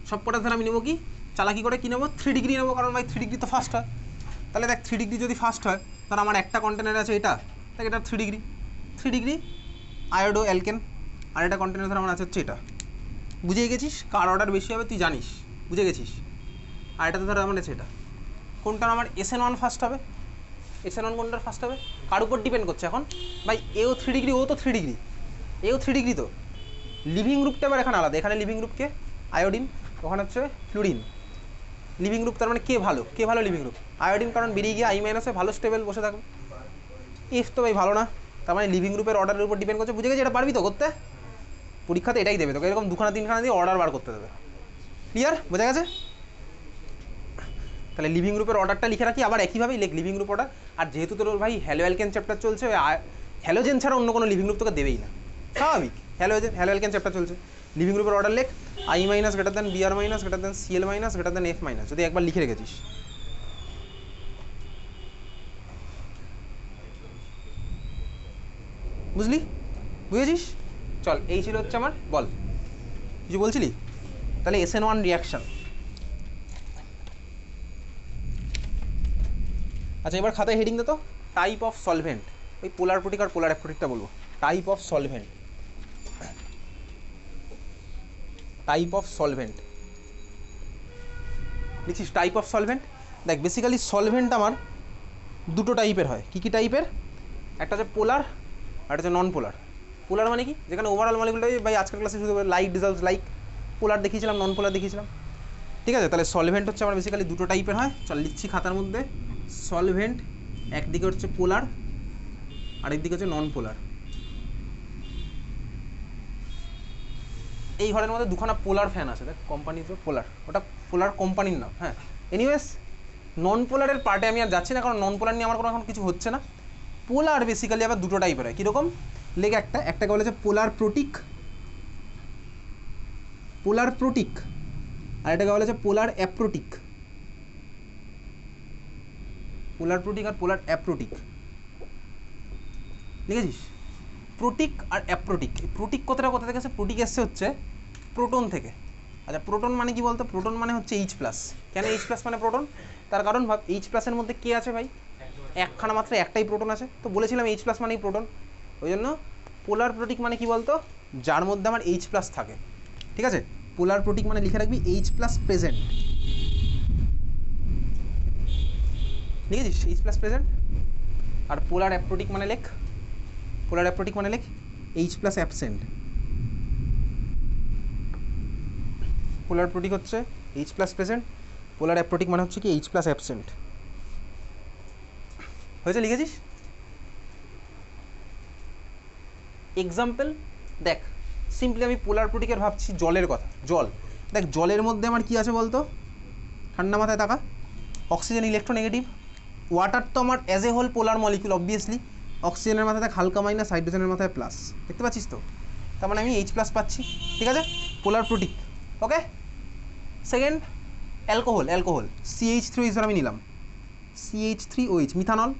সব কটা ধর আমি নেবো কি চালাকি করে, কি নেবো? 3 ডিগ্রি নেবো, কারণ ভাই 3 ডিগ্রি তো ফার্স্ট হয়। তাহলে দেখ 3 ডিগ্রি যদি ফার্স্ট হয়, তাহলে আমার একটা কন্টেনার আছে এটা, দেখ এটা 3 ডিগ্রি, 3 ডিগ্রি আয়োডো অ্যালকেন। আর একটা কন্টেনার ধর আমার আছে হচ্ছে এটা। বুঝে গেছিস কার অর্ডার বেশি হবে? তুই জানিস, বুঝে গেছিস। আর এটাতে ধর আমার আছে এটা, কোনটার আমার SN1 ফার্স্ট হবে? SN1 কোনটার ফার্স্ট হবে? কার উপর ডিপেন্ড করছে এখন? ভাই এও 3 ডিগ্রি, ও তো 3 ডিগ্রি, এও 3 ডিগ্রি, তো লিভিং গ্রুপটা আবার এখানে আলাদা। এখানে লিভিং গ্রুপকে আয়োডিন, ওখানে হচ্ছে ফ্লুরিন। লিভিং গ্রুপ তার মানে কে ভালো, কে ভালো লিভিং গ্রুপ? আয়োডিন, কারণ বেরিয়ে গিয়ে I- ভালো স্টেবল বসে থাকবে। এফ তো ভাই ভালো না, তার মানে লিভিং গ্রুপের অর্ডারের উপর ডিপেন্ড করছে। বুঝে গেছি? এটা পারবি তো করতে? পরীক্ষাতে এটাই দেবে তোকে, এরকম 2-3খানা দিয়ে অর্ডার বার করতে দেবে। ক্লিয়ার? বোঝা গেছে? তাহলে লিভিং গ্রুপের অর্ডারটা লিখে রাখি, আবার একইভাবেই লেখ লিভিং গ্রুপ অর্ডার। আর যেহেতু তোর ভাই হ্যালো অ্যালকেন চ্যাপ্টার চলছে, হ্যালোজেন ছাড়া অন্য কোনো লিভিং গ্রুপ তোকে দেবেই না, স্বাভাবিক। হ্যালো অ্যালকেন চ্যাপ্টার চলছে, লিভিং গ্রুপের অর্ডার লেখ I- greater than Br- greater than Cl- greater than F-, যদি একবার লিখে রেখেছিস। বুঝলি? বুঝেছিস? চল, এই ছিল হচ্ছে আমার, বল কিছু বলছিলি? তাহলে SN1 রিয়াকশন। আচ্ছা, এবার খাতায় হেডিং দে তো, টাইপ অফ সলভেন্ট। ওই পোলার প্রোটিক আর পোলার অ্যাপ্রোটিকটা বলবো। Type of solvent, type of solvent লিখছিস? Type of solvent. দেখ বেসিক্যালি সলভেন্ট আমার দুটো টাইপের হয়। কী কী টাইপের? একটা হচ্ছে পোলার আর একটা হচ্ছে নন পোলার। পোলার মানে কি? যেখানে ওভারঅল মলিকুলটা, ভাই আজকের ক্লাসে শুধু লাইট ডিজলভস লাইক, পোলার দেখিয়েছিলাম, নন পোলার দেখিয়েছিলাম। ঠিক আছে? তাহলে সলভেন্ট হচ্ছে আমার বেসিক্যালি দুটো টাইপের হয়। চল লিখছি খাতার মধ্যে, সলভেন্ট একদিকে হচ্ছে পোলার, আরেকদিকে হচ্ছে নন পোলার। এই ঘরের মধ্যে দুখানা পোলার ফ্যান আছে, দেখ কোম্পানির পোলার, ওটা পোলার কোম্পানির নাম। হ্যাঁ, এনিওয়েজ নন পোলারের পার্টে আমি আর যাচ্ছি না, কারণ নন পোলার নিয়ে আমার কোনো এখন কিছু হচ্ছে না। পোলার বেসিক্যালি আবার দুটো টাইপের হয়। কীরকম? লেগে একটাকে বলেছে পোলার প্রোটিক, পোলার প্রোটিক, আর এটাকে বলেছে পোলার অ্যাপ্রোটিক। পোলার প্রোটিক আর পোলার অ্যাপ্রোটিক লিখেছিস? প্রোটিক আর অ্যাপ্রোটিক। প্রোটিক কথাটা কোথা থেকে এসে? প্রোটিক এসছে হচ্ছে প্রোটন থেকে। আচ্ছা, প্রোটন মানে কি বলতো? প্রোটন মানে হচ্ছে H+। কেন H+ মানে প্রোটন? তার কারণ ভাব, H+ এর মধ্যে কে আছে ভাই? একখানা মাত্র একটাই প্রোটন আছে। তো বলেছিলাম H+ মানেই প্রোটন। ওই জন্য পোলার প্রোটিক মানে কি বলতো? যার মধ্যে আমার H+ থাকে। ঠিক আছে? পোলার প্রোটিক মানে লিখে রাখবি H+ প্রেজেন্ট। লিখেছিস? H+ present. আর পোলার অ্যাপ্রোটিক মানে লেখ পোলার অ্যাপ্রোটিক মানে লেখ H plus absent. Polar aprotic হচ্ছে H plus present, polar aprotic মানে হচ্ছে কি এইচ প্লাস অ্যাবসেন্ট। হয়েছে, লিখেছিস? এক্সাম্পল দেখ, সিম্পলি আমি পোলার অ্যাপ্রোটিকের ভাবছি জলের কথা। জল দেখ, জলের মধ্যে আমার কি আছে বলতো, ঠান্ডা মাথায় তাকা, অক্সিজেন ইলেকট্রোনেগেটিভ। ওয়াটার তো আমার as a whole polar molecule obviously, অক্সিজেনের মাথায় দেখ হালকা মাইনাস, হাইড্রোজেনের মাথায় প্লাস, দেখতে পাচ্ছিস তো? তার মানে আমি এইচ প্লাস পাচ্ছি, ঠিক আছে, পোলার প্রোটিক। ওকে, সেকেন্ড অ্যালকোহল, অ্যালকোহল CH3OH আমি নিলাম, CH3OH মিথানল,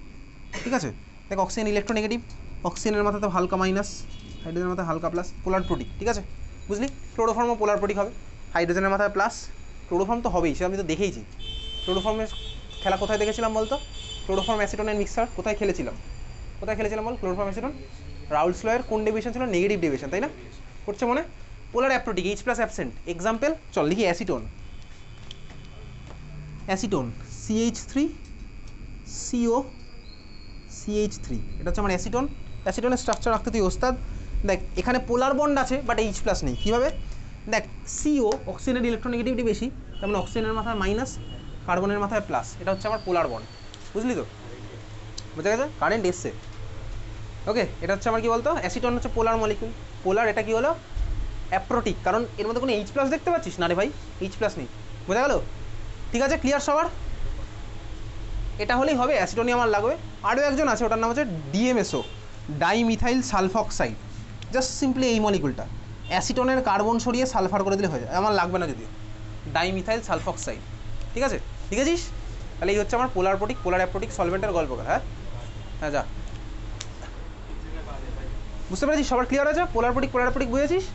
ঠিক আছে। দেখ অক্সিজেন ইলেকট্রোনেগেটিভ, অক্সিজেনের মাথাতে হালকা মাইনাস, হাইড্রোজেনের মাথায় হালকা প্লাস, পোলার প্রোটিক, ঠিক আছে, বুঝলি? ক্লোরোফর্মও পোলার প্রোটিক হবে, হাইড্রোজেনের মাথায় প্লাস, ক্লোরোফর্ম তো হবেই, সে আমি তো দেখেইছি। ক্লোরোফর্মের খেলা কোথায় দেখেছিলাম বলতো? ক্লোরোফর্ম অ্যাসিটোনের মিক্সার কোথায় খেলেছিলাম, কোথায় খেলেছিলাম বল? ক্লোরোফর্ম অ্যাসিটোন রাউলস লয়ের কোন ডেভিয়েশন ছিল? নেগেটিভ ডেভিয়েশন, তাই না? করছে মনে? পোলার অ্যাপ্রোটিক এইচ প্লাস অ্যাবসেন্ট। এক্সাম্পল চল লিখি, অ্যাসিটোন, অ্যাসিটোন CH3CO CH3, এটা হচ্ছে আমার অ্যাসিটোন। অ্যাসিটোনের স্ট্রাকচার রাখতে তুই ওস্তাদ। দেখ এখানে পোলার বন্ড আছে বাট এইচ প্লাস নেই, কীভাবে? দেখ CO অক্সিজেনের ইলেকট্রোনেগেটিভিটি বেশি, তার মানে অক্সিজেনের মাথায় মাইনাস, কার্বনের মাথায় প্লাস, এটা হচ্ছে আমার পোলার বন্ড, বুঝলি তো? বুঝা গেছে? কারেন্ট এসছে। ওকে, এটা হচ্ছে আমার কি বলতো, অ্যাসিটোন হচ্ছে পোলার মলিকুল, পোলার। এটা কি হলো? অ্যাপ্রোটিক, কারণ এর মধ্যে কোনো এইচ প্লাস দেখতে পাচ্ছিস না রে ভাই, এইচ প্লাস নেই, বোঝা গেল? ঠিক আছে, ক্লিয়ার সবার? এটা হলেই হবে, অ্যাসিটোনই আমার লাগবে। আরও একজন আছে, ওটার নাম হচ্ছে DMSO, dimethyl sulphoxide. Just simply এই মলিকুলটা, অ্যাসিটোনের কার্বন সরিয়ে সালফার করে দিলে হয়ে যায়, আমার লাগবে না যদিও, ডাইমিথাইল সালফক্সাইড, ঠিক আছে, লিখেছিস? তাহলে এই হচ্ছে আমার পোলার প্রোটিক, পোলার অ্যাপ্রোটিক সলভেন্টের গল্প। হ্যাঁ হ্যাঁ, যা, বুঝতে পেরেছিস? সবার ক্লিয়ার আছে? পোলার প্রোটিক, পোলার অ্যাপ্রোটিক বুঝেছিস?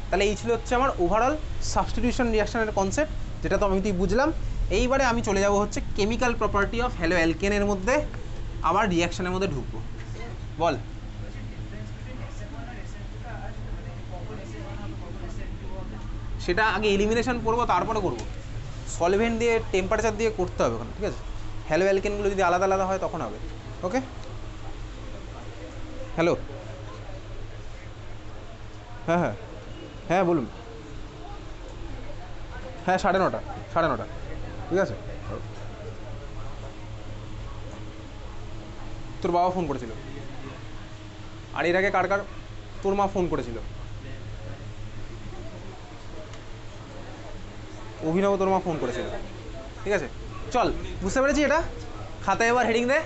তাহলে এই ছিল হচ্ছে আমার ওভারঅল সাবস্টিটিউশন রিয়াকশনের কনসেপ্ট, যেটা তো আমি তুই বুঝলাম। এইবারে আমি চলে যাব হচ্ছে কেমিক্যাল প্রপার্টি অফ হ্যালো অ্যালকেনের মধ্যে, আবার রিয়াকশনের মধ্যে ঢুকবো। বল। সেটা আগে এলিমিনেশন করবো, তারপরে করবো। সলভেন্ট দিয়ে টেম্পারেচার দিয়ে করতে হবে ওখানে, ঠিক আছে? হ্যালো অ্যালকেনগুলো যদি আলাদা আলাদা হয় তখন হবে। ওকে, হ্যালো, হ্যাঁ হ্যাঁ হ্যাঁ বলুন। হ্যাঁ 9:30, 9:30, ঠিক আছে। তোর বাবা ফোন করেছিল, আর এর আগে কার কার? তোর মা ফোন করেছিল, অভিনব তোর মা ফোন করেছিল, ঠিক আছে। চল, বুঝতে পেরেছি? এটা খাতায় এবার হেডিং দে।